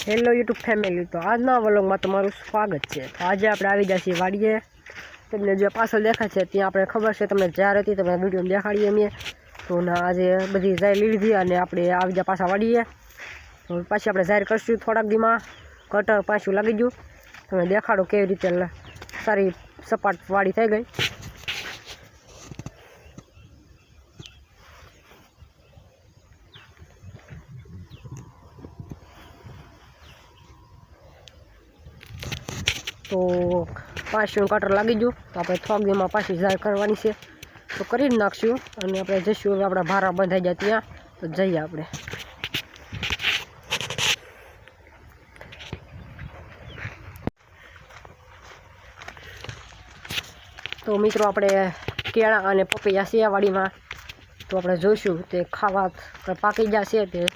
Hello YouTube family, તો આજના વ્લોગમાં તમારું સ્વાગત છે। તો આજે આપણે આવી ગયા છીએ વાડીએ। તમને જે પાછળ દેખાય છે ત્યાં આપણે ખબર છે તમને જાર હતી, તમે વિડીયોમાં દેખાડીએ અમે। તો આજે બધી જાર લીધી અને આપણે આવી ગયા પાછા વાડીએ। તો પાછી આપણે જાર કરશું થોડાક દીમાં, કટર પાછું લાગી ગયું। તમે દેખાડો કેવી રીતે સારી સપાટ વાડી થઈ ગઈ। तो पाछું कटर लागी गયું। तो આપણે થોક દીમાં પાછી જાર કરવાની છે, તો કરી જ નાખશું અને આપણે જઈશું હવે આપણા ભારા બંધાઈ જાય ત્યાં। તો જઈએ આપણે। તો મિત્રો આપણે કેળા અને પપૈયા છે વાડીમાં, તો આપણે જોઈશું તે ખાવા પાકી જશે તે।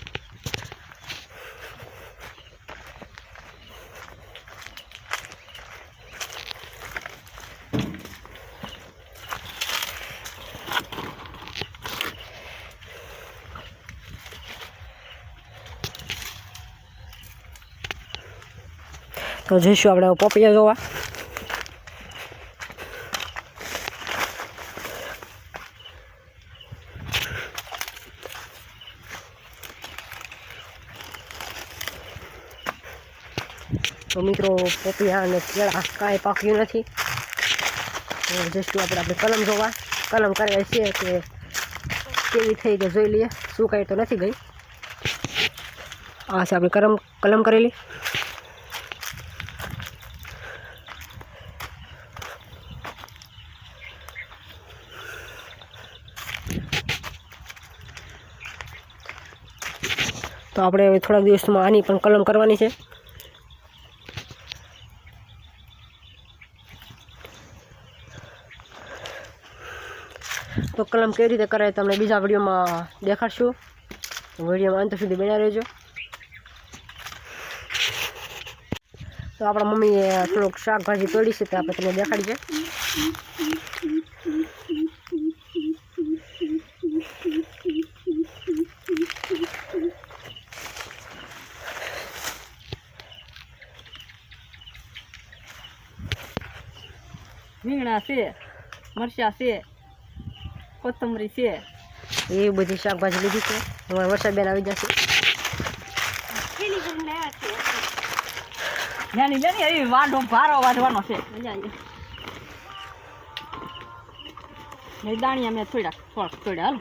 तो जैसे આપણે પપૈયા જોવા। तो મિત્રો પપૈયા અને કેળા કાંઈ પાક્યું નથી। તો જઈશું આપણે કલમ જોવા। કલમ કરાવી છે કે કેવી થઈ તે જોઈ લઈએ। શું કાંઈ તો નથી ગઈ। આ છે આપણે કલમ કરેલી। तो આપણે હવે થોડા દિવસમાં આની પણ કલમ કરવાની છે। તો કલમ કેવી રીતે કરાય તમને બીજા વિડીયોમાં દેખાડશું। વિડીયોમાં અંત સુધી બન્યા રહેજો। તો આપણા મમ્મીએ થોડુંક શાકભાજી તોડી છે, તો આપણે તમને દેખાડીએ। રીંગણા છે, મરચાં છે, કોથમરી છે, એ બધી શાકભાજી લીધી છે। હવે વરસાદ બેન આવી જશે। નાની નાની એવી વાંઢો ભારો વાઢવાનો છે। દાણિયા મેં થોડા હાલો।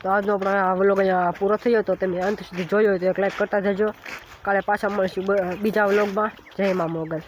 તો આજનો આપણો આ વ્લોગ અહીંયા પૂરો થયો। તો તમે અંત સુધી જોયો તો એક લાઈક કરતા જજો। કાલે પાછા મળીશું બીજા વ્લોગમાં। જય મા મોગલ।